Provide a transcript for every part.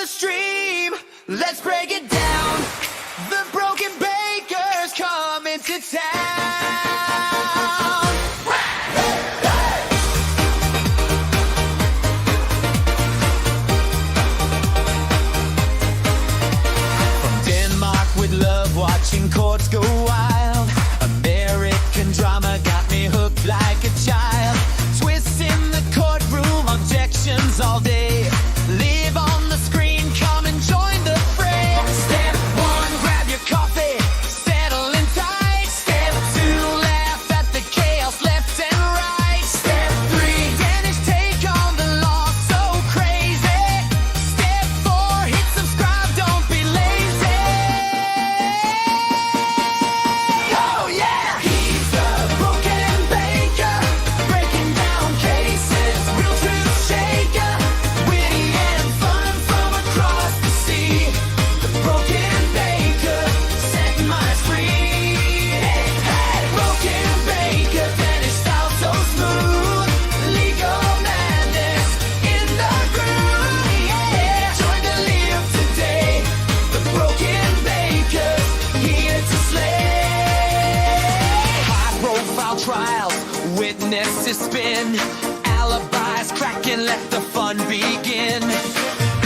the stream. Let's break it down. The broken baker's coming to town. From Denmark with love, watching courts go wild. American drama got me hooked like a child. Twists in the courtroom, objections all day. Live on the screen, come and join the fray. Step one, grab your coffee, settle in tight. Step two, laugh at the chaos left and right. Step three, Danish take on the law so crazy. Step four, hit subscribe, don't be lazy. Oh yeah! He's the broken baker, breaking down cases, real truth shaker. Witty and fun from across the sea. The broken baker set my free. Hey, hey, broken baker, Danish style so smooth. Legal madness in the groove. Yeah, join the live today. The broken baker's here to slay. High profile trials, witnesses spin. Alibis cracking, let the fun begin.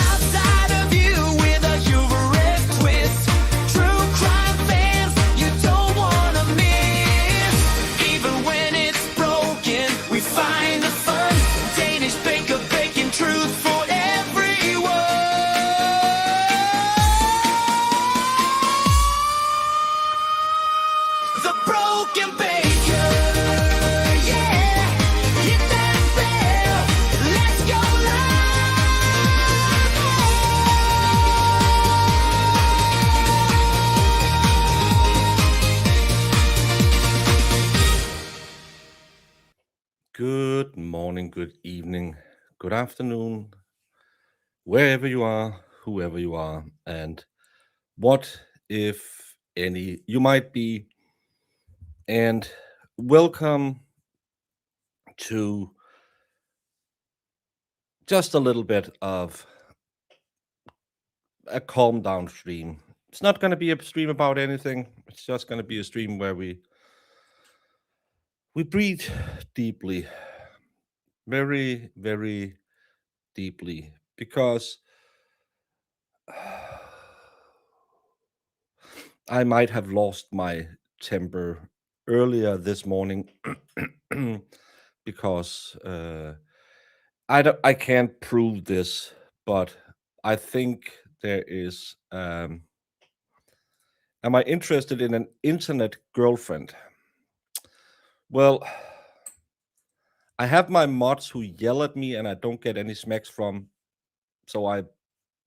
Outside of you with a humorous twist. True crime fans, you don't wanna miss. Even when it's broken, we find the fun. Danish baker baking truth for everyone. The broken baker, yeah. Hit that bell, let's go Good morning, good evening, good afternoon, wherever you are, whoever you are, and what, if any, you might be. And welcome to just a little bit of a calm down stream. It's not going to be a stream about anything. It's just going to be a stream where we breathe deeply, very, very deeply, because I might have lost my temper earlier this morning because I can't prove this, but I think there is. Am I interested in an internet girlfriend? Well, I have my mods who yell at me and I don't get any smacks from, so I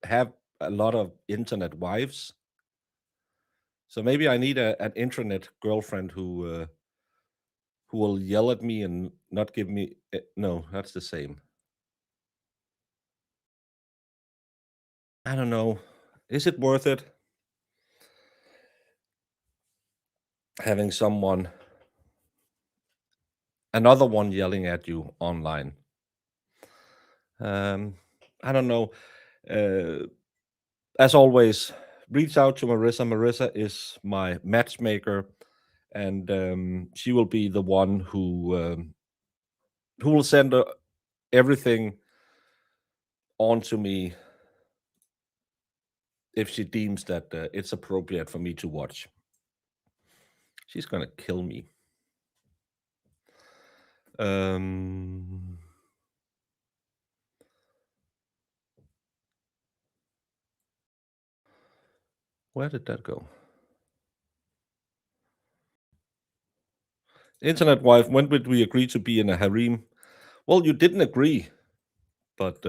have a lot of internet wives. So maybe I need an internet girlfriend who will yell at me and not give me. No, that's the same. I don't know. Is it worth it? Having another one yelling at you online. I don't know. As always, reach out to Marissa. Marissa is my matchmaker, and she will be the one who will send everything on to me if she deems that it's appropriate for me to watch. She's gonna kill me. Where did that go? Internet wife, when did we agree to be in a harem? Well, you didn't agree, but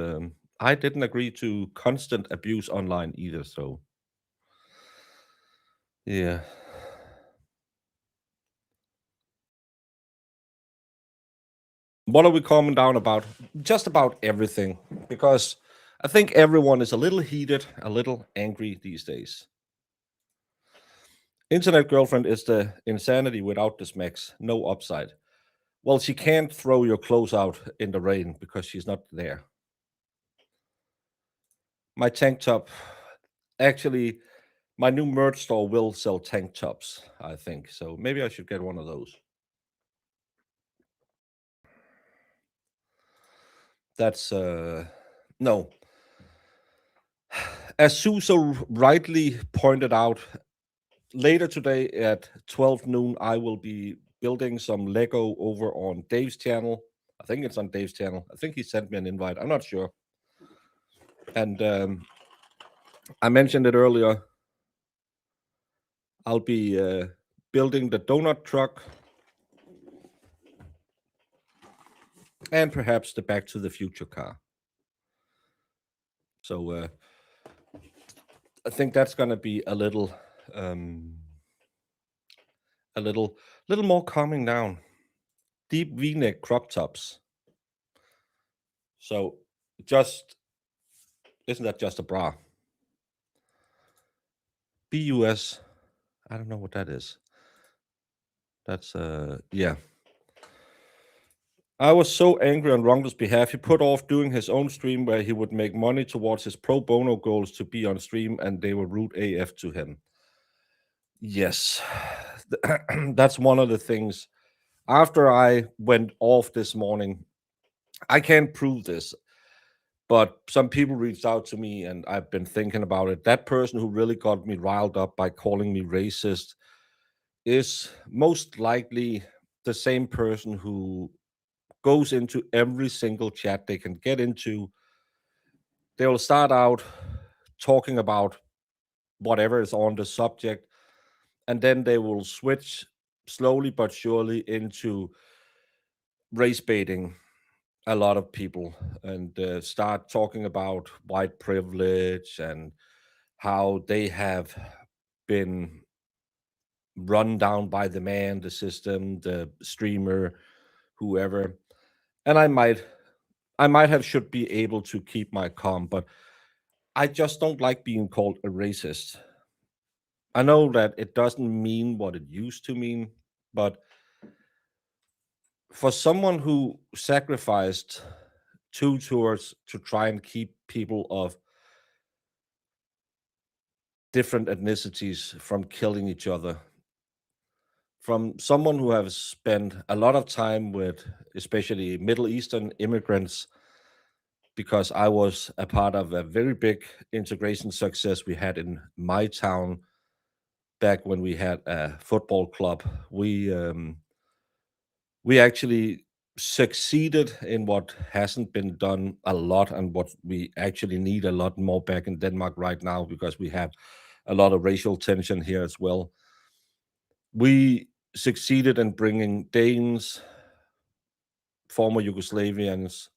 I didn't agree to constant abuse online either, so yeah. What are we calming down about? Just about everything, because I think everyone is a little heated, a little angry these days. Internet girlfriend is the insanity without the smacks, no upside. Well, she can't throw your clothes out in the rain because she's not there. My tank top. Actually, my new merch store will sell tank tops, I think. So maybe I should get one of those. That's no. As Sue so rightly pointed out, later today at 12 noon, I will be building some Lego over on Dave's channel. I think it's on Dave's channel. I think he sent me an invite. I'm not sure. And I mentioned it earlier. I'll be building the donut truck and perhaps the Back to the Future car. So I think that's gonna be um, a little more calming down. Deep V-neck crop tops. So just isn't that just a bra? BUS. I don't know what that is. That's yeah. I was so angry on Rongo's behalf. He put off doing his own stream where he would make money towards his pro bono goals to be on stream, and they were rude AF to him. Yes, that's one of the things. After I went off this morning, I can't prove this, but some people reached out to me, and I've been thinking about it. That person who really got me riled up by calling me racist is most likely the same person who goes into every single chat they can get into. They will start out talking about whatever is on the subject, and then they will switch slowly but surely into race baiting a lot of people and start talking about white privilege and how they have been run down by the man, the system, the streamer, whoever. And I might have should be able to keep my calm, but I just don't like being called a racist. I know that it doesn't mean what it used to mean, but for someone who sacrificed 2 tours to try and keep people of different ethnicities from killing each other, from someone who has spent a lot of time with especially Middle Eastern immigrants, because I was a part of a very big integration success we had in my town back when we had a football club. We actually succeeded in what hasn't been done a lot and what we actually need a lot more back in Denmark right now because we have a lot of racial tension here as well. We succeeded in bringing Danes, former Yugoslavians,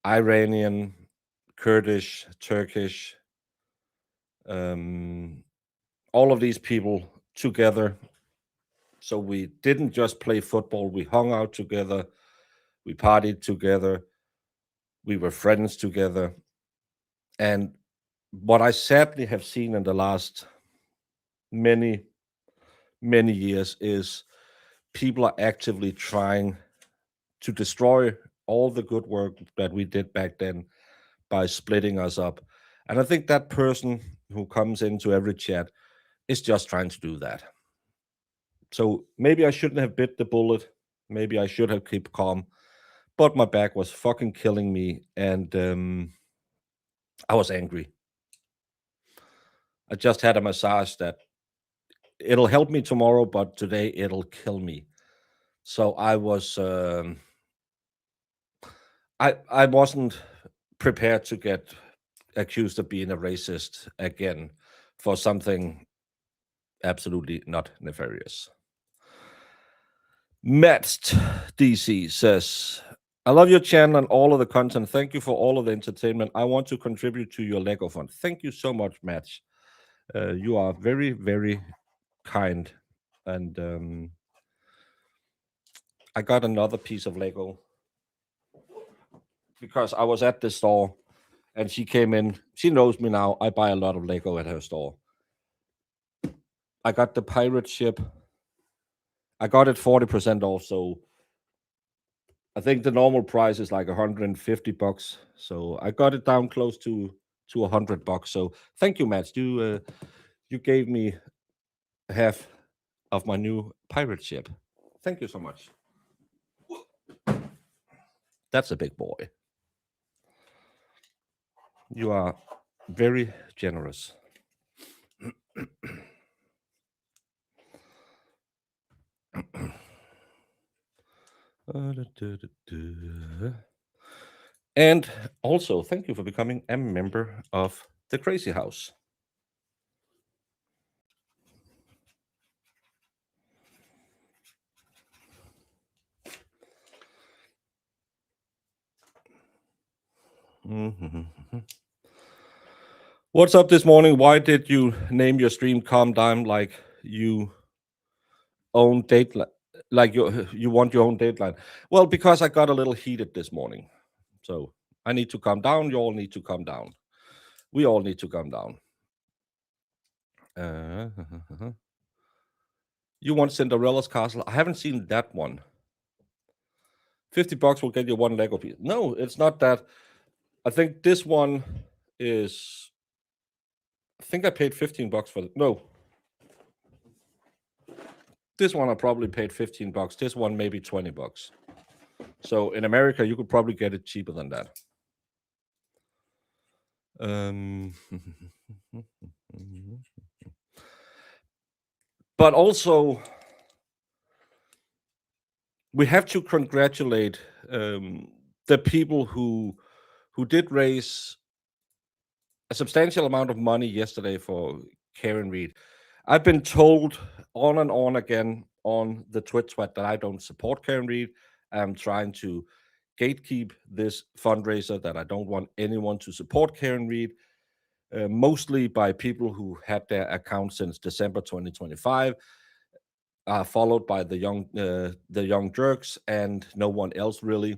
Iranian, Kurdish, Turkish, um, all of these people together. So we didn't just play football, we hung out together, we partied together, we were friends together. And what I sadly have seen in the last many, many years is people are actively trying to destroy all the good work that we did back then by splitting us up. And I think that person who comes into every chat is just trying to do that. So maybe I shouldn't have bit the bullet. Maybe I should have kept calm. But my back was fucking killing me, and I was angry. I just had a massage that it'll help me tomorrow, but today it'll kill me. So I wasn't prepared to get accused of being a racist again for something absolutely not nefarious. Matched DC says, I love your channel and all of the content. Thank you for all of the entertainment. I want to contribute to your Lego fund. Thank you so much, Match. You are very, very kind. And I got another piece of Lego because I was at the store and she came in. She knows me now. I buy a lot of Lego at her store. I got the pirate ship. I got it 40% off. So I think the normal price is like $150. So I got it down close to to $100. So thank you, Matt. You gave me half of my new pirate ship. Thank you so much. That's a big boy. You are very generous. And also, thank you for becoming a member of the Crazy House. Mhm. What's up this morning? Why did you name your stream Calm Down like you own Dateline? Like you want your own Dateline? Well, because I got a little heated this morning. So I need to calm down. You all need to calm down. We all need to calm down. Uh, you want Cinderella's Castle? I haven't seen that one. $50 will get you one Lego piece. No, it's not that. I think this one is. I think I paid $15 for it. No. This one I probably paid $15. This one maybe $20. So in America, you could probably get it cheaper than that. But also, we have to congratulate the people who did raise a substantial amount of money yesterday for Karen Reed. I've been told on and on again on the Twit that I don't support Karen Reed. I'm trying to gatekeep this fundraiser, that I don't want anyone to support Karen Reed, mostly by people who had their account since December 2025, followed by the young jerks and no one else really.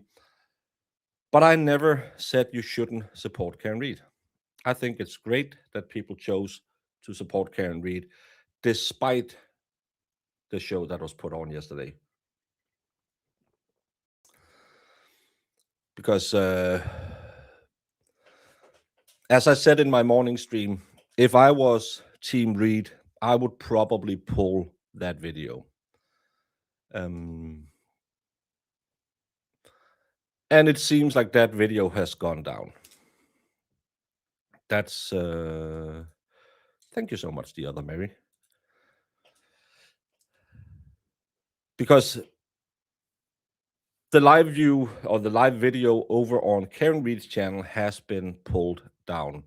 But I never said you shouldn't support Karen Reed. I think it's great that people chose to support Karen Reed despite the show that was put on yesterday. Because, as I said in my morning stream, if I was Team Reed, I would probably pull that video. And it seems like that video has gone down. That's thank you so much, the other Mary. Because the live view or the live video over on Karen Reed's channel has been pulled down.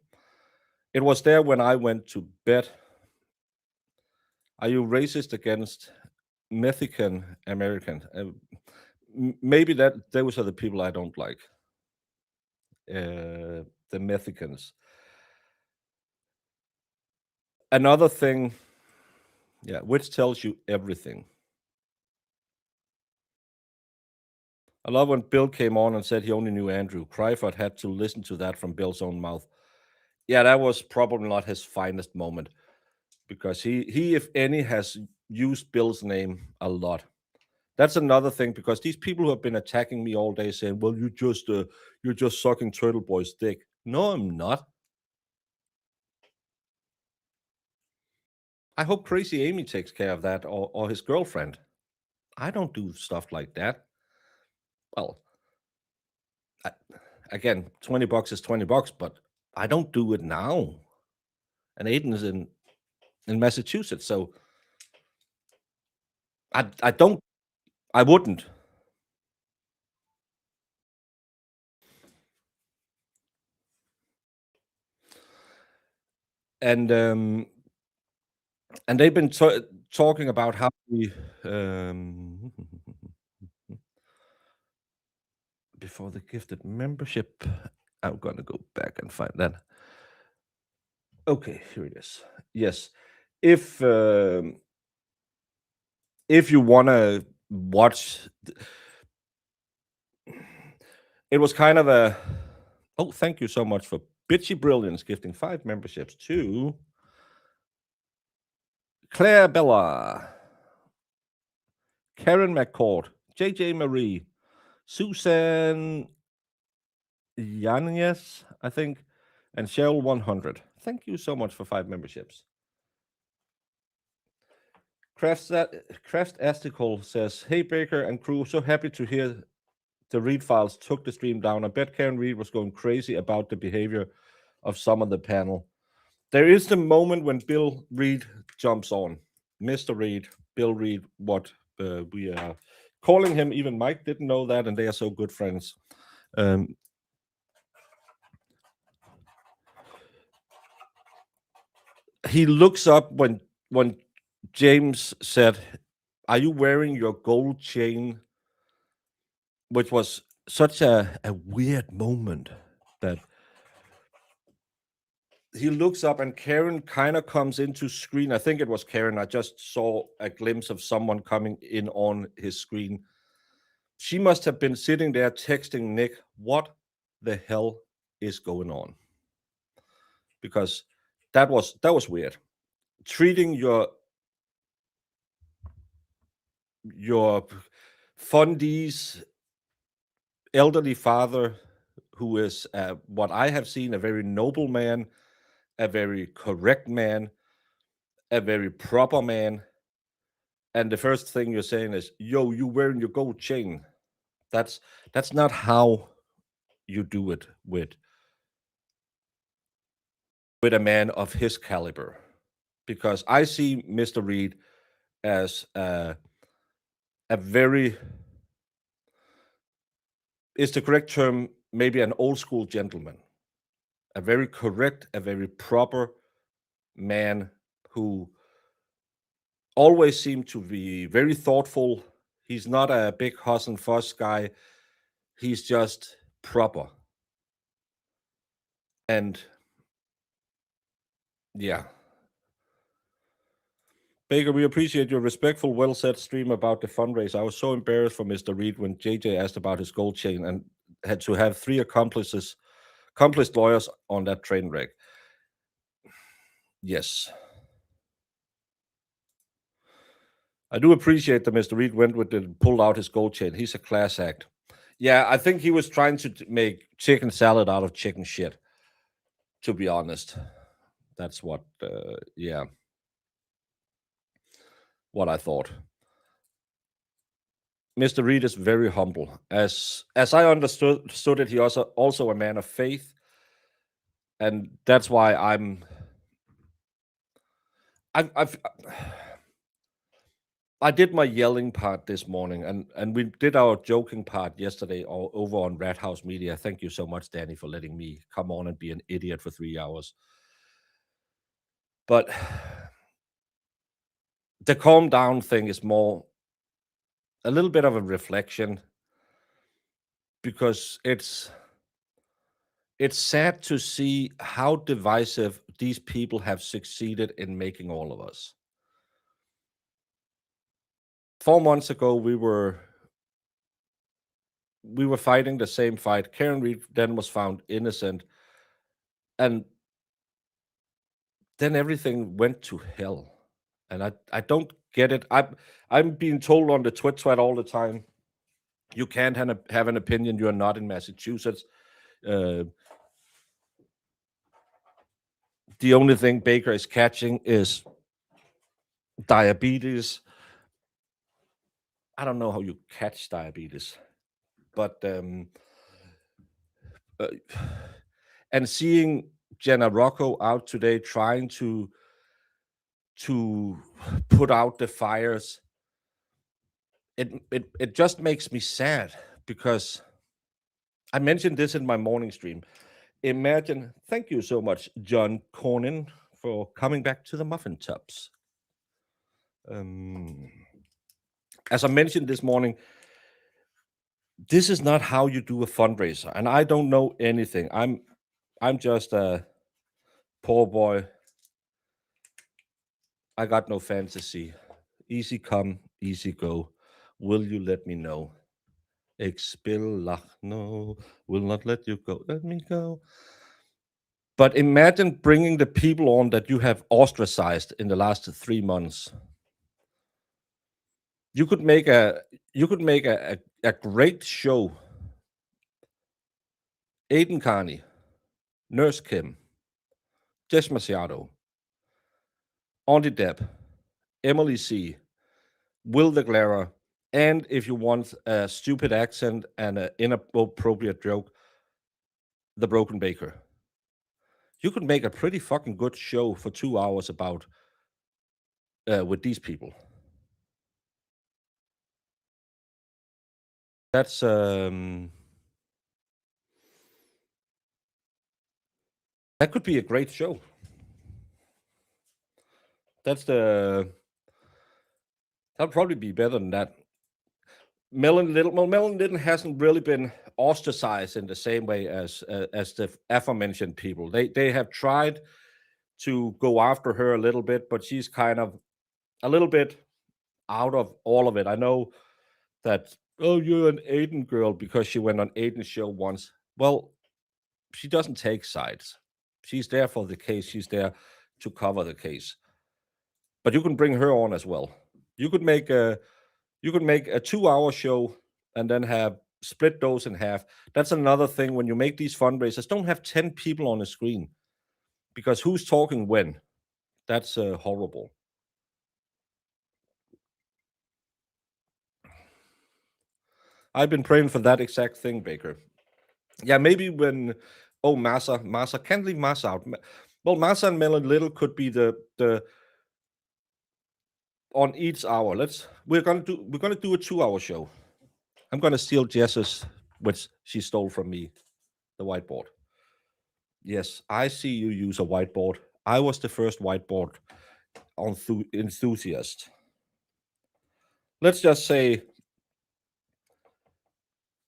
It was there when I went to bed. Are you racist against Mexican American? Maybe that those are the people I don't like. The Mexicans. Another thing, yeah, which tells you everything. I love when Bill came on and said he only knew Andrew. Cryford had to listen to that from Bill's own mouth. Yeah, that was probably not his finest moment, because he if any has used Bill's name a lot. That's another thing, because these people who have been attacking me all day saying, well, you're just sucking Turtle Boy's dick. No, I'm not. I hope Crazy Amy takes care of that, or his girlfriend. I don't do stuff like that. Well, again, $20 is $20, but I don't do it now. And Aiden is in Massachusetts, so I wouldn't. And they've been talking about how we before the gifted membership. I'm gonna go back and find that. Okay, here it is. Yes, if you wanna watch, it was kind of a. Oh, thank you so much for Bitchy Brilliance gifting 5 memberships to Claire Bella, Karen McCord, JJ Marie, Susan Yanez, I think, And Cheryl 100. Thank you so much for 5 memberships. Craft Astical says, "Hey Baker and crew, so happy to hear the Reed files took the stream down. I bet Karen Reed was going crazy about the behavior of some of the panel. There is the moment when Bill Reed jumps on. Mr. Reed, Bill Reed, what we are calling him. Even Mike didn't know that, and they are so good friends. He looks up when James said, "Are you wearing your gold chain?" Which was such a weird moment that he looks up and Karen kind of comes into screen. I think it was Karen. I just saw a glimpse of someone coming in on his screen. She must have been sitting there texting Nick, "What the hell is going on?" Because that was weird. Treating your fundee's elderly father, who is what I have seen, a very noble man, a very correct man, a very proper man. And the first thing you're saying is, "Yo, you wearing your gold chain." That's not how you do it with a man of his caliber. Because I see Mr. Reed as a very, is the correct term, maybe an old school gentleman, a very correct, a very proper man who always seemed to be very thoughtful. He's not a big huss and fuss guy. He's just proper. And yeah. Baker, we appreciate your respectful, well said stream about the fundraiser. I was so embarrassed for Mr. Reed when JJ asked about his gold chain and had to have 3 accomplished lawyers on that train wreck. Yes. I do appreciate that Mr. Reed went with and pulled out his gold chain. He's a class act. Yeah, I think he was trying to make chicken salad out of chicken shit, to be honest. That's what, what I thought. Mr. Reed is very humble. As I understood it, he also a man of faith, and that's why I did my yelling part this morning, and we did our joking part yesterday over on Rat House Media. Thank you so much, Danny, for letting me come on and be an idiot for 3 hours. But the calm down thing is more a little bit of a reflection, because it's sad to see how divisive these people have succeeded in making all of us. 4 months ago, we were fighting the same fight. Karen Reed then was found innocent, and then everything went to hell. And I don't get it. I'm being told on the Twitch thread all the time, you can't have an opinion. You're not in Massachusetts. The only thing Baker is catching is diabetes. I don't know how you catch diabetes, but and seeing Jenna Rocco out today trying to put out the fires, it just makes me sad, because I mentioned this in my morning stream. Imagine, thank you so much, John Cornyn, for coming back to the muffin tubs. As I mentioned this morning, this is not how you do a fundraiser, and I don't know anything. I'm just a poor boy. I got no fantasy. Easy come, easy go. Will you let me know? No, will not let you go. Let me go. But imagine bringing the people on that you have ostracized in the last 3 months. You could make a great show. Aiden Carney, Nurse Kim, Jess Masiato, Auntie Deb, Emily C, Will the Glare, and if you want a stupid accent and an inappropriate joke, the Broken Baker. You could make a pretty fucking good show for 2 hours about with these people. That's that could be a great show. That's the that'll probably be better than that. Melon Little hasn't really been ostracized in the same way as the aforementioned people. They have tried to go after her a little bit, but she's kind of a little bit out of all of it. I know that, oh, you're an Aiden girl because she went on Aiden's show once. Well, she doesn't take sides. She's there for the case. She's there to cover the case. But you can bring her on as well. You could make a 2 hour show and then have split those in half. That's another thing when you make these fundraisers. Don't have 10 people on the screen because who's talking when? That's horrible. I've been praying for that exact thing, Baker. Yeah, maybe when Masa can't leave Masa out. Well, Masa and Melon Little could be the on each hour. We're gonna do a 2 hour show. I'm gonna steal Jess's, which she stole from me, the whiteboard. Yes, I see you use a whiteboard. I was the first whiteboard enthusiast. Let's just say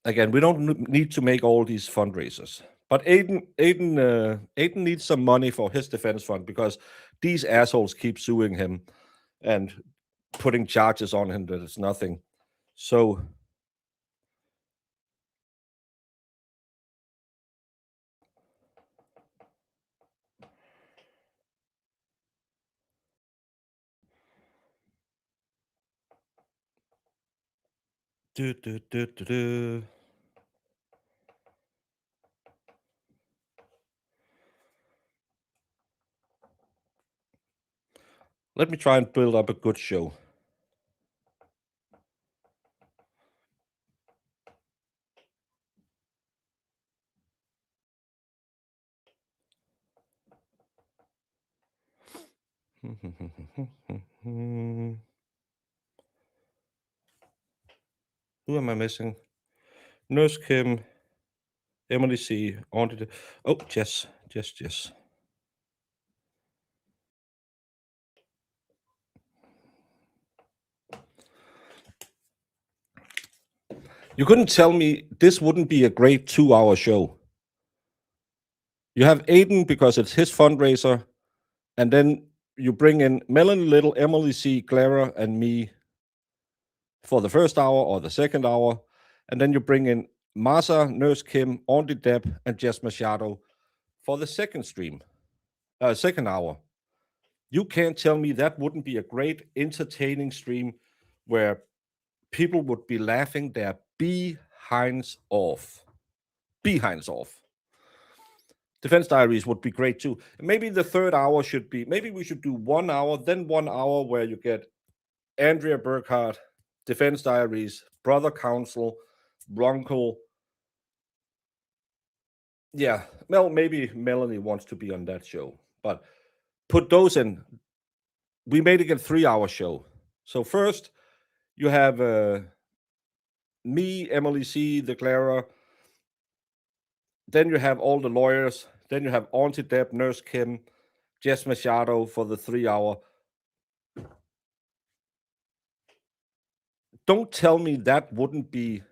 again, we don't need to make all these fundraisers. But Aiden needs some money for his defense fund because these assholes keep suing him and putting charges on him that it's nothing. So do, do, do, do, do. Let me try and build up a good show. Who am I missing? Nurse Kim, Emily C. Oh, Jess. You couldn't tell me this wouldn't be a great 2 hour show. You have Aiden because it's his fundraiser, and then you bring in Melanie Little, Emily C., Clara, and me for the first hour or the second hour, and then you bring in Masa, Nurse Kim, Auntie Deb, and Jess Machado for the second hour. You can't tell me that wouldn't be a great, entertaining stream where people would be laughing their behinds off. Behinds off. Defense Diaries would be great too. Maybe the third hour maybe we should do 1 hour, then 1 hour where you get Andrea Burkhardt, Defense Diaries, Brother Counsel, Bronco. Yeah, well, maybe Melanie wants to be on that show, but put those in. We made it a 3 hour show. So first, you have me, Emily C., the Clara. Then you have all the lawyers. Then you have Auntie Deb, Nurse Kim, Jess Machado for the 3 hour. Don't tell me that wouldn't be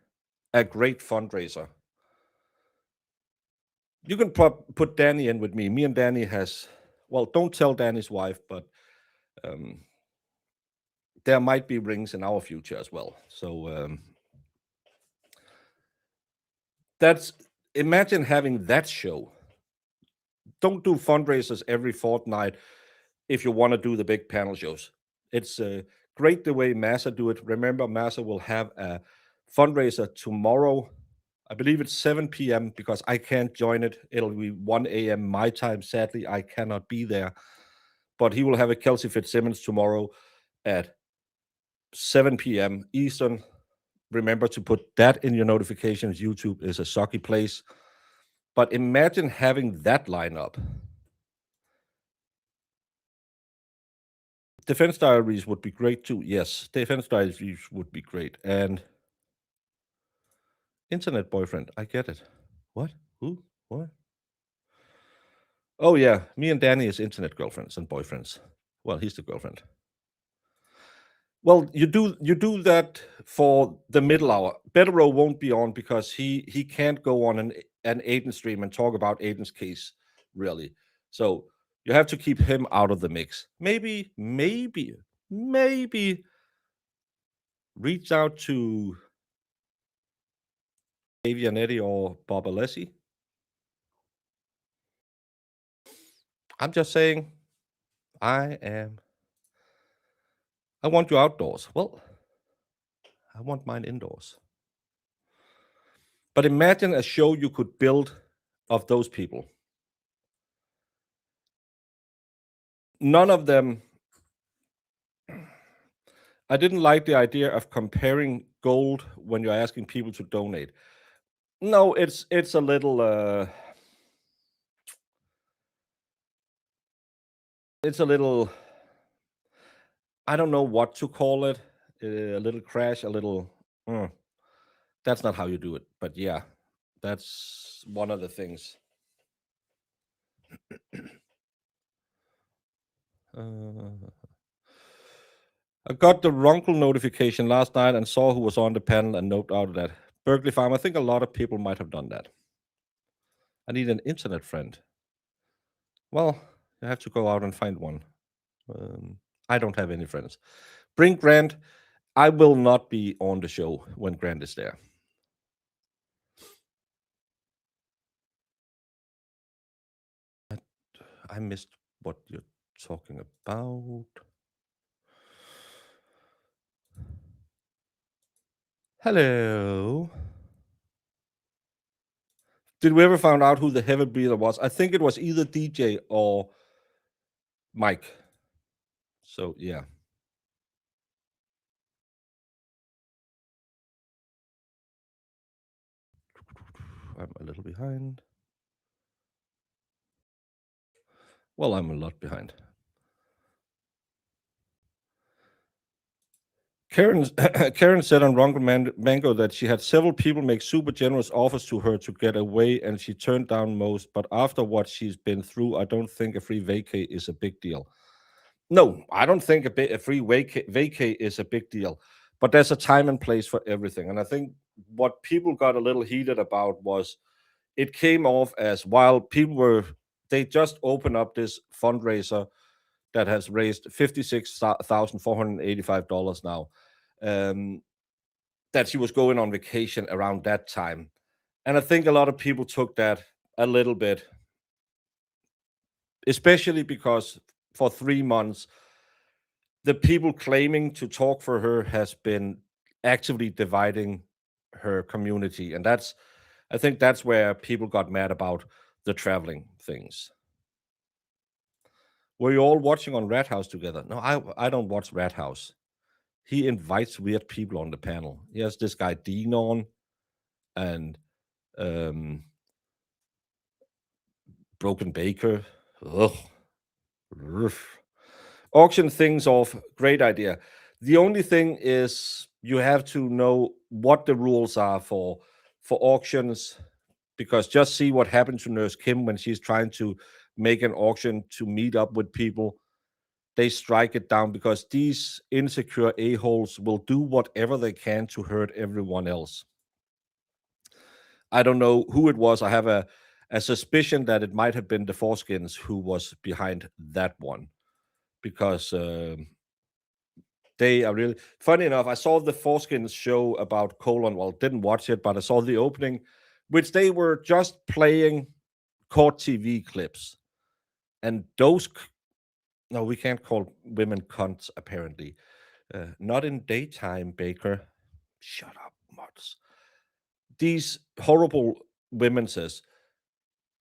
a great fundraiser. You can put Danny in with me. Me and Danny don't tell Danny's wife, but there might be rings in our future as well. So imagine having that show. Don't do fundraisers every fortnight if you want to do the big panel shows. It's great the way Massa do it. Remember, Massa will have a fundraiser tomorrow. I believe it's 7 p.m. because I can't join it. It'll be 1 a.m. my time. Sadly, I cannot be there. But he will have a Kelsey Fitzsimmons tomorrow at 7 p.m. Eastern. Remember to put that in your notifications. YouTube is a sucky place. But imagine having that lineup. Defense Diaries would be great too. Yes, Defense Diaries would be great. And Internet Boyfriend, I get it. What? Who? What? Oh yeah, me and Danny is internet girlfriends and boyfriends. Well, he's the girlfriend. Well, you do that for the middle hour. Betterow won't be on because he can't go on an Aiden stream and talk about Aiden's case, really. So you have to keep him out of the mix. Maybe reach out to Avianetti or Bob Alessi. I'm just saying, I am. I want you outdoors. Well, I want mine indoors. But imagine a show you could build of those people. None of them. I didn't like the idea of comparing gold when you're asking people to donate. No, it's a little it's a little I don't know what to call it. A little crash, a little that's not how you do it. But yeah, that's one of the things. Uh, I got the Runkle notification last night and saw who was on the panel and note out of that. Berkeley Farm. I think a lot of people might have done that. I need an internet friend. Well, you have to go out and find one. I don't have any friends. Bring Grant. I will not be on the show when Grant is there. I missed what you're talking about. Hello. Did we ever find out who the heavy breather was? I think it was either DJ or Mike. So yeah. I'm a little behind. Well, I'm a lot behind. Karen Karen said on Mango that she had several people make super generous offers to her to get away, and she turned down most. But after what she's been through, I don't think a free vacay is a big deal. No, I don't think a free vacay is a big deal. But there's a time and place for everything, and I think what people got a little heated about was it came off as while people were they just opened up this fundraiser that has raised $56,485 now. Um, that she was going on vacation around that time. And I think a lot of people took that a little bit, especially because for 3 months, the people claiming to talk for her has been actively dividing her community. And I think that's where people got mad about the traveling things. Were you all watching on Rat House together? No, I don't watch Rat House. He invites weird people on the panel. He has this guy Dean on, and um, Broken Baker. Ugh. Roof. Auction things off. Great idea. The only thing is you have to know what the rules are for auctions, because just see what happened to Nurse Kim when she's trying to make an auction to meet up with people. They strike it down because these insecure a-holes will do whatever they can to hurt everyone else. I don't know who it was. I have a suspicion that it might have been the Foreskins who was behind that one, because they are really funny enough. I saw the Foreskins show about Colon. Well, didn't watch it, but I saw the opening, which they were just playing court TV clips, and those. No, we can't call women cunts. Apparently, not in daytime. Baker, shut up, Mutz. these horrible women says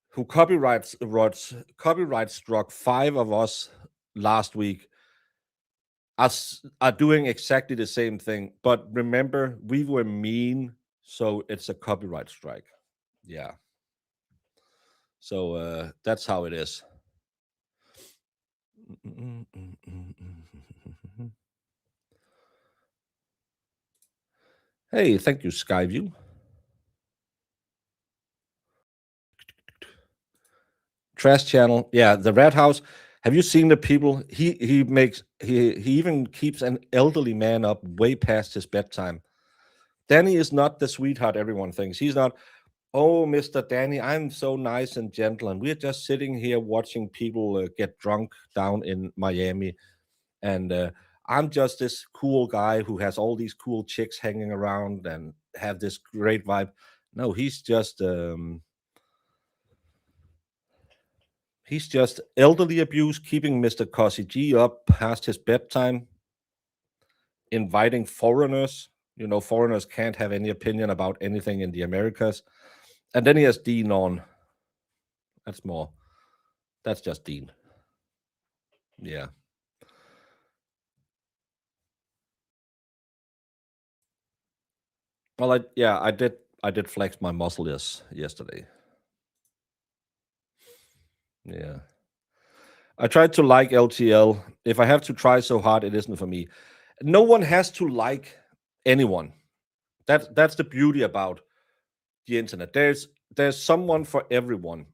who copyright struck 5 of us last week are doing exactly the same thing. But remember, we were mean, so it's a copyright strike. Yeah. So that's how it is. Hey, thank you, Skyview. Trash channel. Yeah, the Rat House. Have you seen the people? He even keeps an elderly man up way past his bedtime. Danny is not the sweetheart everyone thinks. He's not. Oh, Mr. Danny, I'm so nice and gentle, and we're just sitting here watching people get drunk down in Miami, and I'm just this cool guy who has all these cool chicks hanging around and have this great vibe. No, he's just elderly abuse, keeping Mr. Cossy G up past his bedtime, inviting foreigners. You know, foreigners can't have any opinion about anything in the Americas. And then he has Dean on. That's more. That's just Dean. Yeah. Well, I did flex my muscle yesterday. Yeah. I tried to like LTL. If I have to try so hard, it isn't for me. No one has to like anyone. That's the beauty about the internet. There's someone for everyone.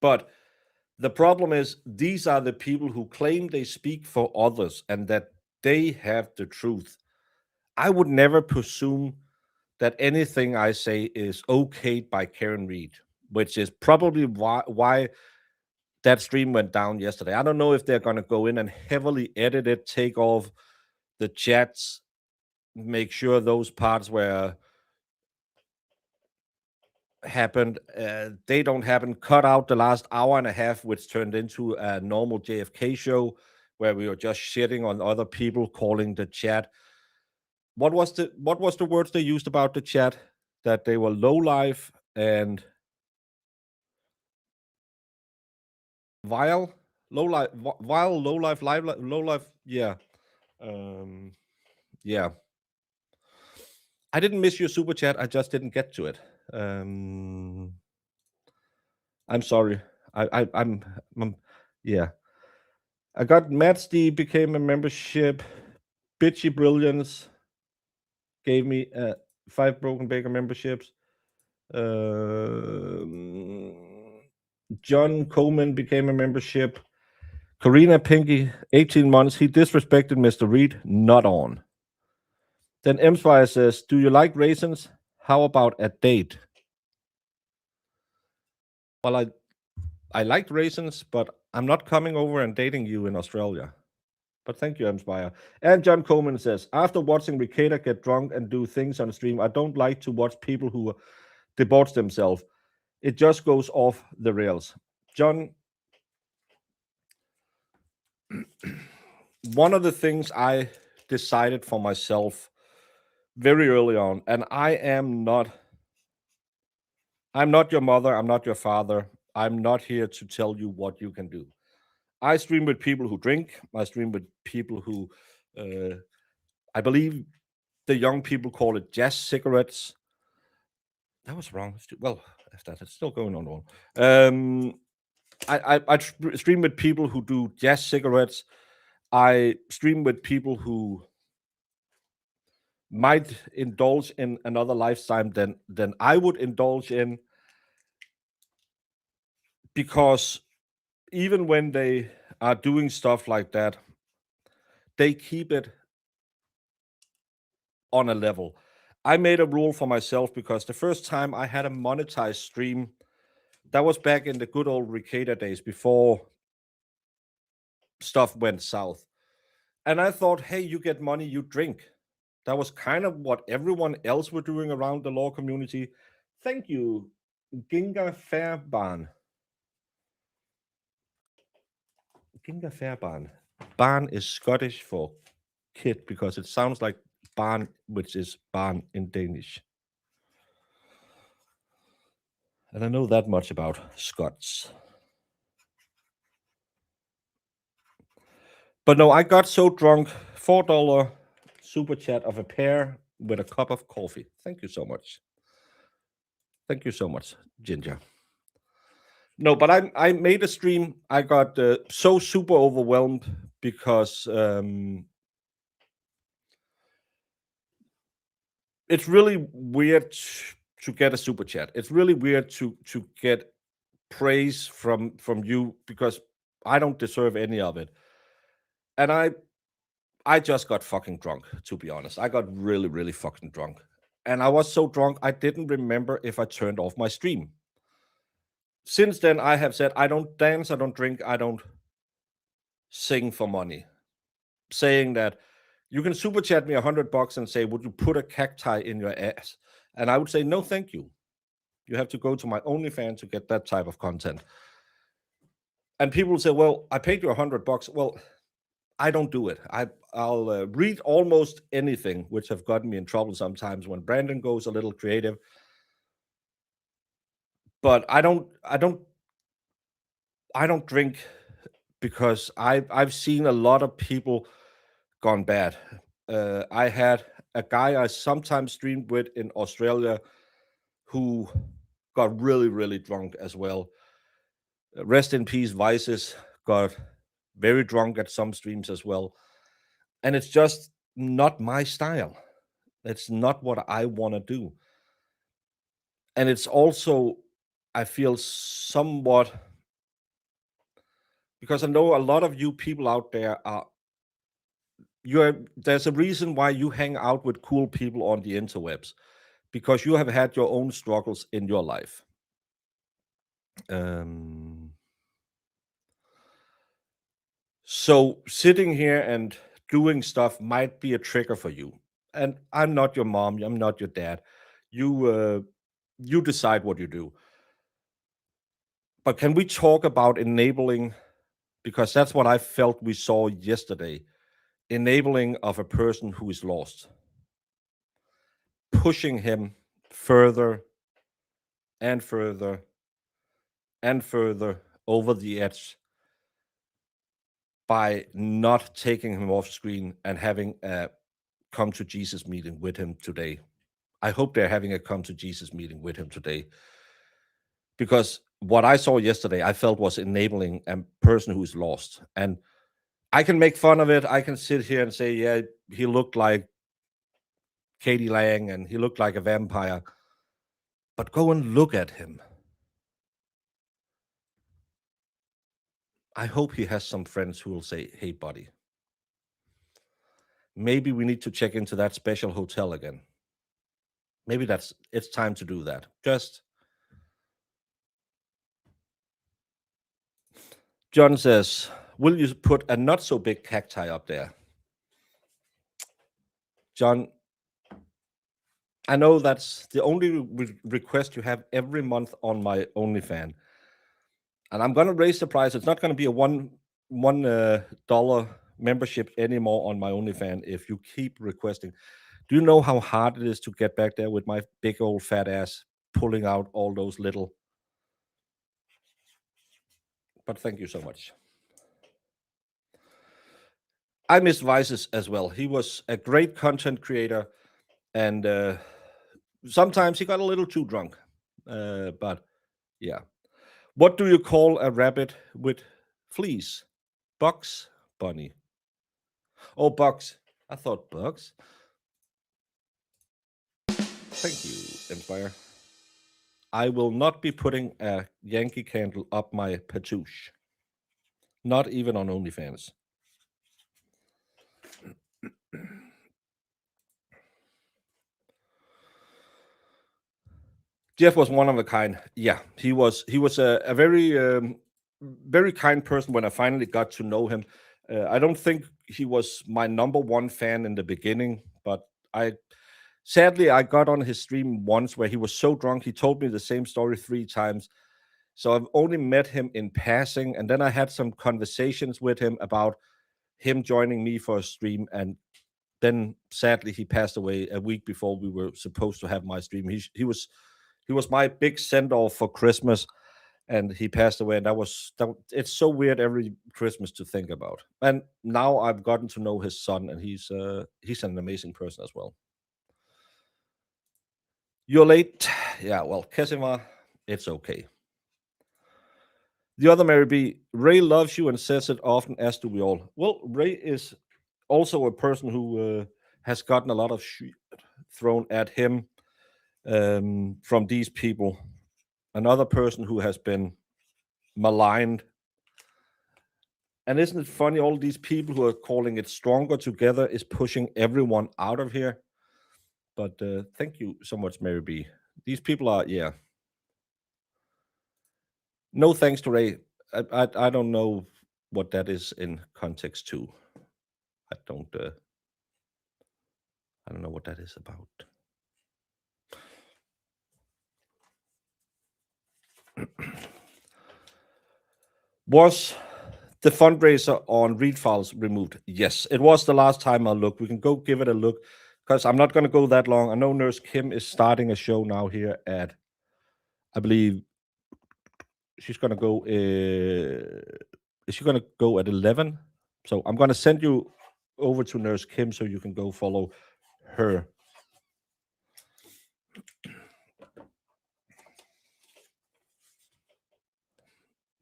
But the problem is these are the people who claim they speak for others and that they have the truth. I would never presume that anything I say is okayed by Karen Reed, which is probably why that stream went down yesterday. I don't know if they're going to go in and heavily edit it, take off the chats, make sure those parts where happened they don't happen, cut out the last hour and a half which turned into a normal JFK show where we were just shitting on other people, calling the chat what was the words they used about the chat, that they were low life and vile, low life, low life. Yeah. um yeah, I didn't miss your super chat, I just didn't get to it. um I'm sorry. I'm yeah. I got Matsty became a membership. Bitchy Brilliance gave me 5 Broken Baker memberships. Um, John Coleman became a membership. Karina Pinky, 18 months. He disrespected Mr. Reed. Not on. Then Emspire says, "Do you like raisins? How about a date?" Well, I liked raisins, but I'm not coming over and dating you in Australia. But thank you, Emspire. And John Coleman says, after watching Ricada get drunk and do things on stream, I don't like to watch people who debauch themselves. It just goes off the rails. John, one of the things I decided for myself very early on, and I'm not your mother, I'm not your father. I'm not here to tell you what you can do. I stream with people who drink. I stream with people who, I believe the young people call it jazz cigarettes. That was wrong. Well, if that is still going on. I stream with people who do jazz cigarettes. I stream with people who might indulge in another lifetime than I would indulge in, because even when they are doing stuff like that, they keep it on a level. I made a rule for myself because the first time I had a monetized stream, that was back in the good old Ricada days before stuff went south. And I thought, hey, you get money, you drink. That was kind of what everyone else were doing around the law community. Thank you, Ginga Fairbairn. Ginga Fairbairn. Barn is Scottish for kid because it sounds like barn, which is barn in Danish. And I know that much about Scots. But no, I got so drunk. $4 super chat of a pair with a cup of coffee. Thank you so much. Thank you so much, Ginger. No, but I made a stream. I got so super overwhelmed because it's really weird to get a super chat. It's really weird to get praise from you because I don't deserve any of it. And I just got fucking drunk, to be honest. I got really, really fucking drunk. And I was so drunk I didn't remember if I turned off my stream. Since then I have said I don't dance, I don't drink, I don't sing for money. Saying that you can super chat me $100 and say, would you put a cacti in your ass? And I would say, no, thank you. You have to go to my OnlyFans to get that type of content. And people will say, well, I paid you $100. Well, I don't do it. I'll read almost anything, which have gotten me in trouble sometimes when Brandon goes a little creative. But I don't drink because I've seen a lot of people gone bad. I had a guy I sometimes streamed with in Australia who got really, really drunk as well. Rest in peace, Vices got very drunk at some streams as well. And it's just not my style. It's not what I want to do. And it's also, I feel somewhat, because I know a lot of you people out there are, there's a reason why you hang out with cool people on the interwebs, because you have had your own struggles in your life. So sitting here and doing stuff might be a trigger for you. And I'm not your mom. I'm not your dad. You decide what you do. But can we talk about enabling? Because that's what I felt we saw yesterday. Enabling of a person who is lost. Pushing him further and further and further over the edge by not taking him off screen and having a come to Jesus meeting with him today. I hope they're having a come to Jesus meeting with him today. Because what I saw yesterday, I felt was enabling a person who's lost. And I can make fun of it. I can sit here and say, yeah, he looked like Katie Lang and he looked like a vampire. But go and look at him. I hope he has some friends who will say, hey, buddy, maybe we need to check into that special hotel again. Maybe it's time to do that. Just John says, will you put a not so big cacti up there? John, I know that's the only request you have every month on my OnlyFans, and I'm gonna raise the price. It's not gonna be a one dollar membership anymore on my OnlyFans if you keep requesting. Do you know how hard it is to get back there with my big old fat ass pulling out all those little? But thank you so much. I miss Vices as well. He was a great content creator, and sometimes he got a little too drunk. But yeah. What do you call a rabbit with fleas? Bugs? Bunny? Oh, bugs. I thought bugs. Thank you, Empire. I will not be putting a Yankee candle up my patoosh. Not even on OnlyFans. Jeff was one of a kind. Yeah, he was. He was a very, very kind person when I finally got to know him. I don't think he was my number one fan in the beginning, but sadly I got on his stream once where he was so drunk he told me the same story 3 times. So I've only met him in passing, and then I had some conversations with him about him joining me for a stream, and then sadly he passed away a week before we were supposed to have my stream. He was he was my big send off for Christmas, and he passed away. And it's so weird every Christmas to think about. And now I've gotten to know his son, and he's an amazing person as well. You're late. Yeah, well, Casimir, it's okay. The other Mary B, Ray loves you and says it often, as do we all. Well, Ray is also a person who has gotten a lot of shit thrown at him from these people. Another person who has been maligned. And isn't it funny? All these people who are calling it stronger together is pushing everyone out of here. But thank you so much, Mary B. These people are, yeah. No thanks to Ray. I don't know what that is in context to. I don't. I don't know what that is about. Was the fundraiser on read files removed? Yes, it was the last time I looked. We can go give it a look because I'm not going to go that long. I know Nurse Kim is starting a show now here at, I believe she's going to go. Is she going to go at 11? So I'm going to send you over to Nurse Kim so you can go follow her.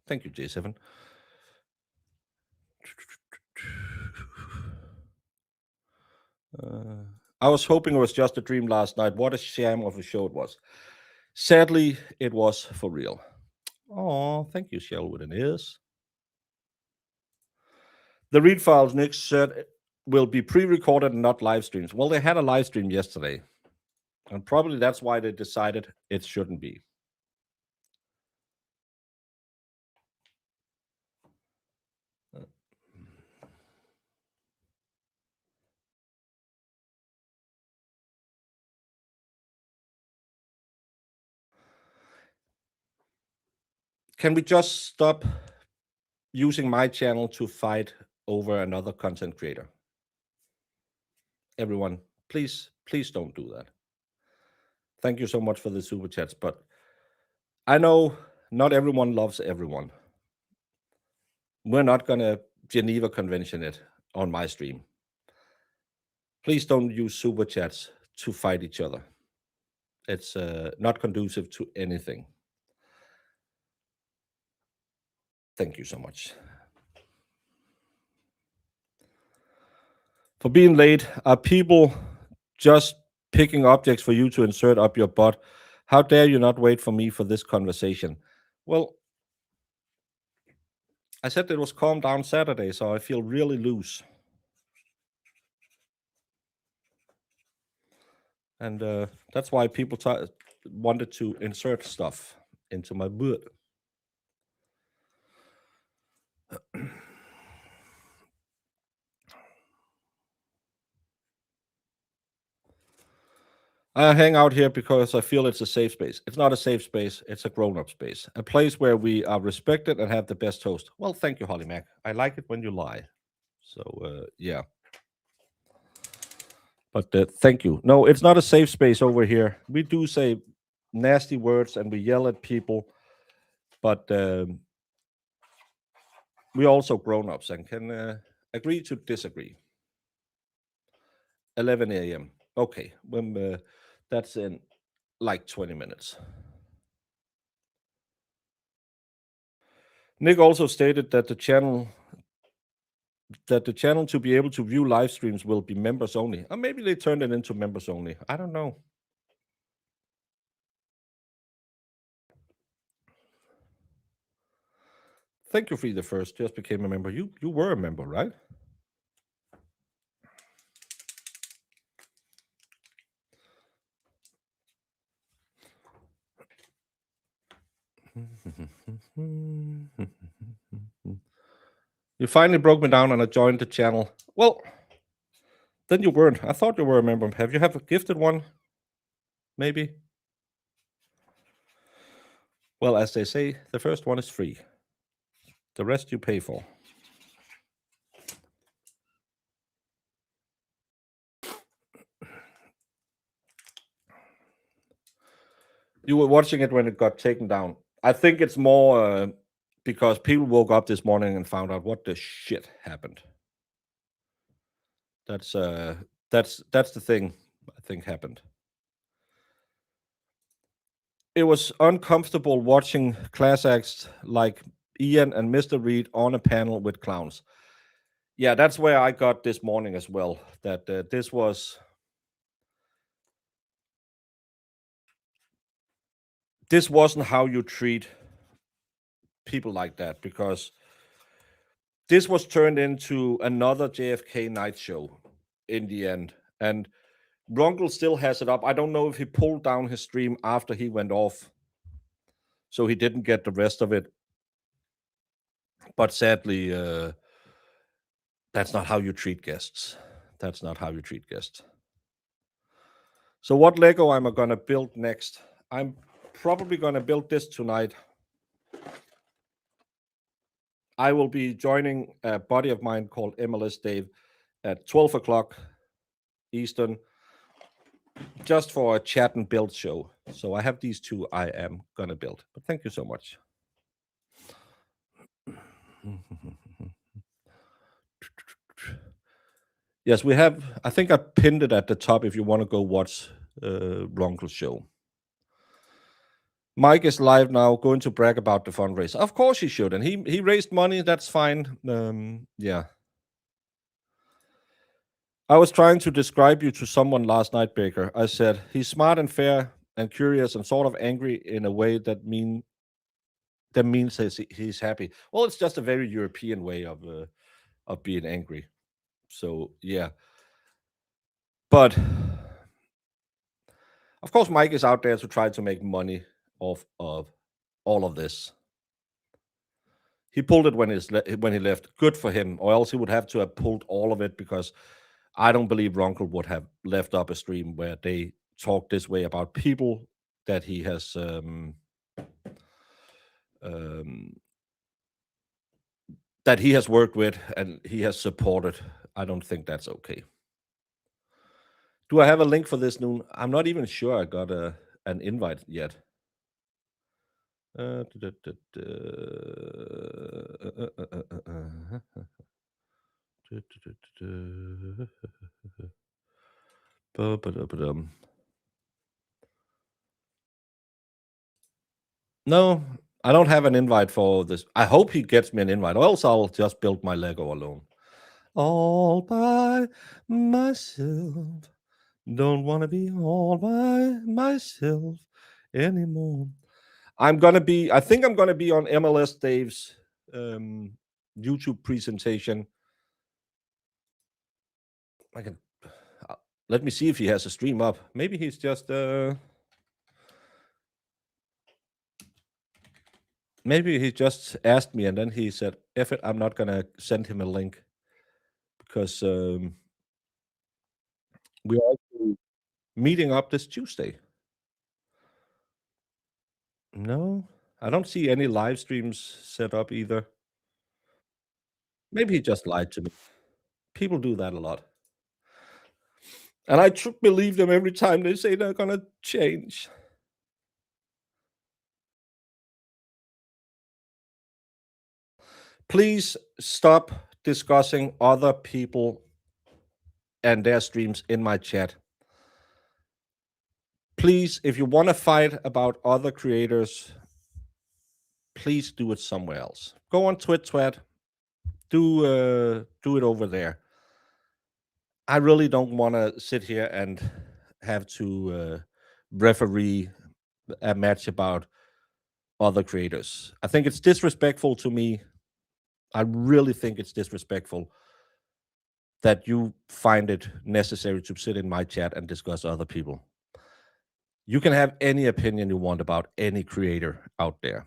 Thank you, J7. I was hoping it was just a dream last night. What a sham of a show it was. Sadly, it was for real. Oh, thank you, Shell with an ears. The read files, Nick said, will be pre-recorded and not live streams. Well, they had a live stream yesterday, and probably that's why they decided it shouldn't be. Can we just stop using my channel to fight over another content creator? Everyone, please don't do that. Thank you so much for the super chats, but I know not everyone loves everyone. We're not going to Geneva Convention it on my stream. Please don't use super chats to fight each other. It's not conducive to anything. Thank you so much. For being late, are people just picking objects for you to insert up your butt? How dare you not wait for me for this conversation? Well, I said it was calm down Saturday, so I feel really loose. And that's why people wanted to insert stuff into my butt. I hang out here because I feel it's a safe space. It's not a safe space, it's a grown up space, a place where we are respected and have the best host. Well, thank you, Holly Mac. I like it when you lie. So, yeah. But thank you. No, it's not a safe space over here. We do say nasty words and we yell at people, but we're also grown ups and can agree to disagree. 11 a.m. Okay, that's in like 20 minutes. Nick also stated that the channel to be able to view live streams will be members only. Or maybe they turned it into members only. I don't know. Thank you, Free the First. Just became a member. You were a member, right? You finally broke me down and I joined the channel. Well, then you weren't. I thought you were a member. Have you a gifted one? Maybe. Well, as they say, the first one is free. The rest you pay for. You were watching it when it got taken down. I think it's more because people woke up this morning and found out what the shit happened. That's uh that's the thing I think happened. It was uncomfortable watching class acts like Ian and Mr. Reed on a panel with clowns. Yeah, that's where I got this morning as well. That this wasn't how you treat people like that, because this was turned into another JFK night show in the end. And Runkle still has it up. I don't know if he pulled down his stream after he went off, so he didn't get the rest of it. But sadly, that's not how you treat guests. That's not how you treat guests. So what Lego am I gonna build next? I'm probably gonna build this tonight. I will be joining a buddy of mine called MLS Dave at 12 o'clock Eastern, just for a chat and build show. So I have these two I am gonna build. But thank you so much. Yes, we have. I think I pinned it at the top if you want to go watch Ronkel's show. Mike is live now, going to brag about the fundraiser. Of course he should, and he raised money. That's fine. Yeah. I was trying to describe you to someone last night, Baker. I said he's smart and fair and curious and sort of angry in a way that means he's happy. Well, it's just a very European way of being angry. So yeah, but of course, Mike is out there to try to make money off of all of this. He pulled it when he left. Good for him, or else he would have to have pulled all of it, because I don't believe Ronkel would have left up a stream where they talk this way about people that he has um, that he has worked with and he has supported. I don't think that's okay. Do I have a link for this noon? I'm not even sure I got an invite yet. Uh, duh, duh, duh, duh, duh, duh, duh, duh. Ba-ba-da-ba-dum. No, I don't have an invite for this. I hope he gets me an invite, or else I'll just build my Lego alone. All by myself. Don't want to be all by myself anymore. I think I'm gonna be on MLS Dave's YouTube presentation. I can let me see if he has a stream up. Maybe he's just maybe he just asked me and then he said, F it, I'm not gonna send him a link, because we are actually meeting up this Tuesday. No, I don't see any live streams set up either. Maybe he just lied to me. People do that a lot. And I believe them every time they say they're gonna change. Please stop discussing other people and their streams in my chat. Please, if you want to fight about other creators, please do it somewhere else. Go on Twit. Do it over there. I really don't want to sit here and have to referee a match about other creators. I think it's disrespectful to me. I really think it's disrespectful that you find it necessary to sit in my chat and discuss other people. You can have any opinion you want about any creator out there.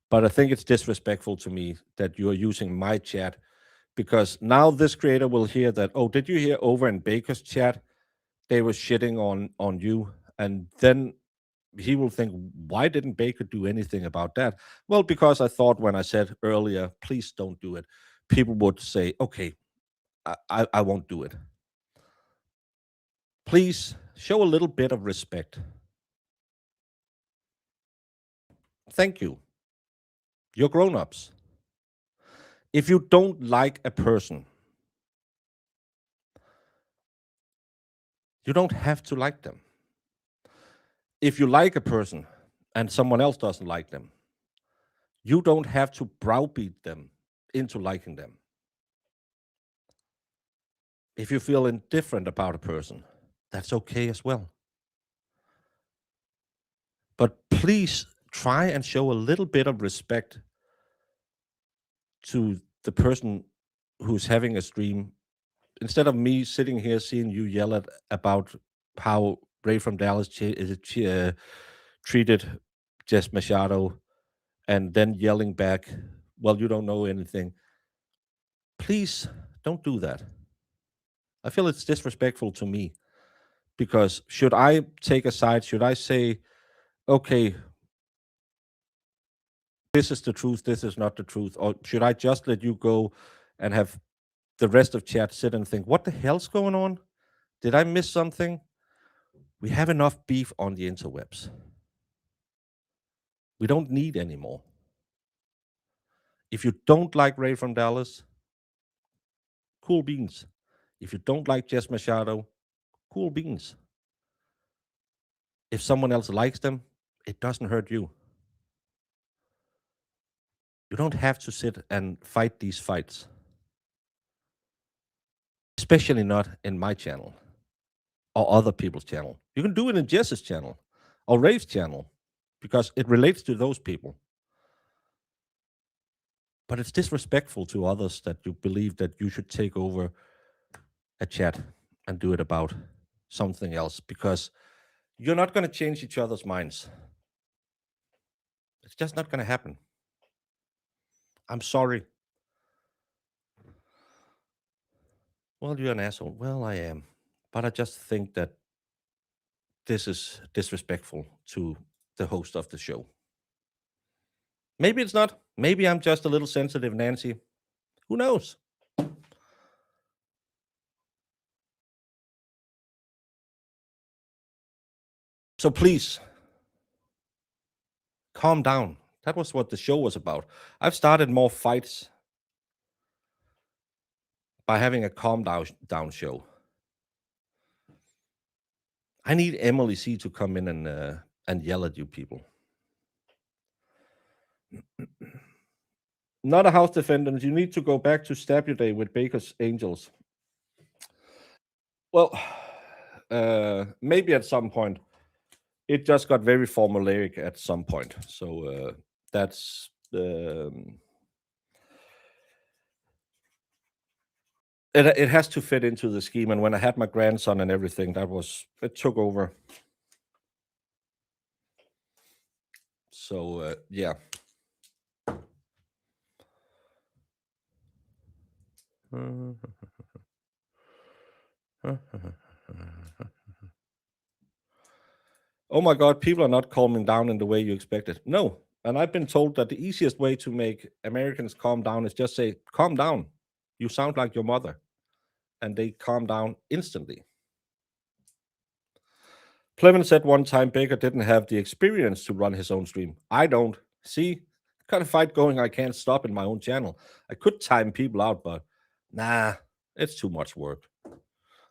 But I think it's disrespectful to me that you are using my chat, because now this creator will hear that, oh, did you hear over in Baker's chat? They were shitting on you. And then he will think, why didn't Baker do anything about that? Well, because I thought when I said earlier, please don't do it, people would say, okay, I won't do it. Please show a little bit of respect. Thank you. You're grown-ups. If you don't like a person, you don't have to like them. If you like a person and someone else doesn't like them, you don't have to browbeat them into liking them. If you feel indifferent about a person, that's okay as well. But please try and show a little bit of respect to the person who's having a stream. Instead of me sitting here seeing you yell about how Ray from Dallas treated Jess Machado and then yelling back, well, you don't know anything. Please don't do that. I feel it's disrespectful to me because should I take a side? Should I say, okay, this is the truth, this is not the truth? Or should I just let you go and have the rest of chat sit and think, what the hell's going on? Did I miss something? We have enough beef on the interwebs. We don't need any more. If you don't like Ray from Dallas, cool beans. If you don't like Jess Machado, cool beans. If someone else likes them, it doesn't hurt you. You don't have to sit and fight these fights, especially not in my channel or other people's channel. You can do it in Jess's channel or Ray's channel because it relates to those people. But it's disrespectful to others that you believe that you should take over a chat and do it about something else because you're not going to change each other's minds. It's just not going to happen. I'm sorry. Well, you're an asshole. Well, I am. But I just think that this is disrespectful to the host of the show. Maybe it's not. Maybe I'm just a little sensitive, Nancy. Who knows? So please, calm down. That was what the show was about. I've started more fights by having a calm down show. I need Emily C to come in and yell at you people. Not a house defendant. You need to go back to stab your day with Baker's Angels. Well, maybe at some point. It just got very formulaic at some point. So that's it has to fit into the scheme. And when I had my grandson and everything, it took over. So yeah. Oh my God, people are not calming down in the way you expected. No. And I've been told that the easiest way to make Americans calm down is just say, calm down. You sound like your mother. And they calm down instantly. Clement said one time Baker didn't have the experience to run his own stream. I don't. See, kind of fight going I can't stop in my own channel. I could time people out, but nah, it's too much work.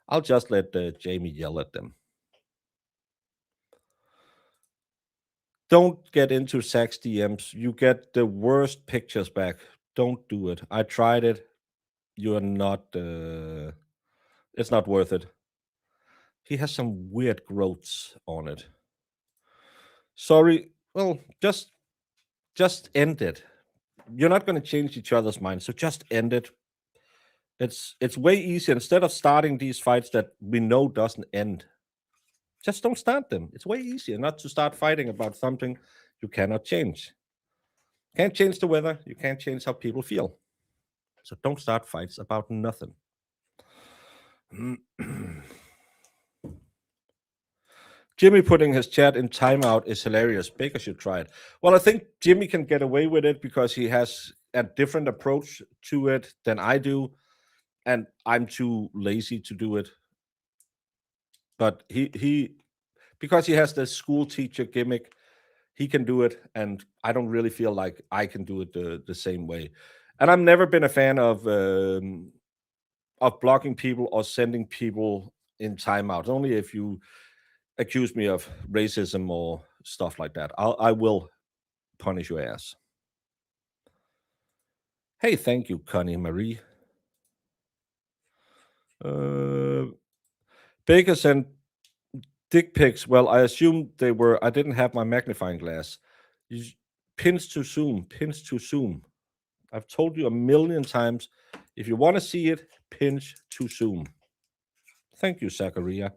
I'll just let Jamie yell at them. Don't get into Zach's DMs. You get the worst pictures back. Don't do it. I tried it. You are not. It's not worth it. He has some weird growths on it. Sorry. Well, just end it. You're not going to change each other's minds, so just end it. It's way easier instead of starting these fights that we know doesn't end. Just don't start them. It's way easier not to start fighting about something you cannot change. Can't change the weather. You can't change how people feel. So don't start fights about nothing. Jimmy putting his chat in timeout is hilarious. Baker should try it. Well, I think Jimmy can get away with it because he has a different approach to it than I do, and I'm too lazy to do it. But he because he has the school teacher gimmick, he can do it, and I don't really feel like I can do it the same way. And I've never been a fan of blocking people or sending people in timeout. Only if you accuse me of racism or stuff like that. I will punish your ass. Hey, thank you, Connie Marie. Baker sent dick pics. Well, I assume they were. I didn't have my magnifying glass. Pins to zoom. Pins to zoom. I've told you a million times. If you want to see it, pinch to zoom. Thank you, Zachariah.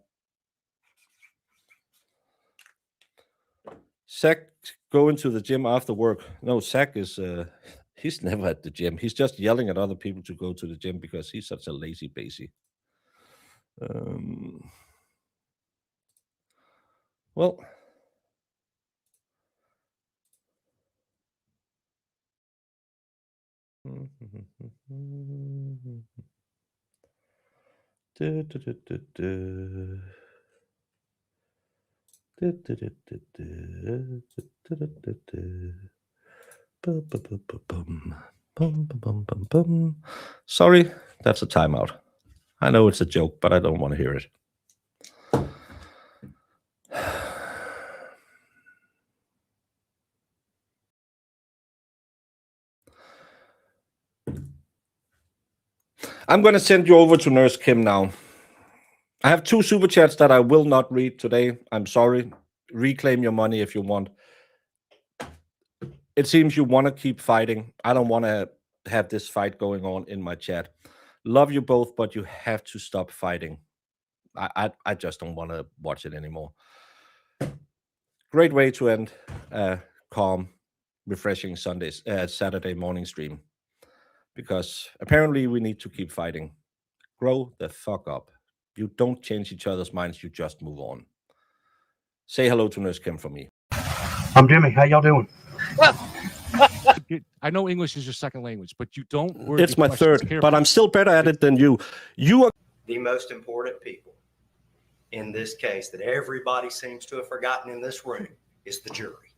Zach going to the gym after work. No, Zach is he's never at the gym. He's just yelling at other people to go to the gym because he's such a lazy basie. Well, sorry, that's a timeout. I know it's a joke, but I don't want to hear it. I'm going to send you over to Nurse Kim now. I have 2 super chats that I will not read today. I'm sorry. Reclaim your money if you want. It seems you want to keep fighting. I don't want to have this fight going on in my chat. Love you both, but you have to stop fighting. I just don't want to watch it anymore. Great way to end calm, refreshing Saturday morning stream. Because apparently we need to keep fighting. Grow the fuck up. You don't change each other's minds, you just move on. Say hello to Nurse Kim for me. I'm Jimmy. How y'all doing? I know English is your second language, but you don't word It's the my questions third, carefully. but I'm still better at it than you. You are The most important people in this case that everybody seems to have forgotten in this room is the jury.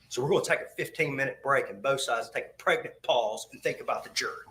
So we're going to take a 15-minute break and both sides take a pregnant pause and think about the jury.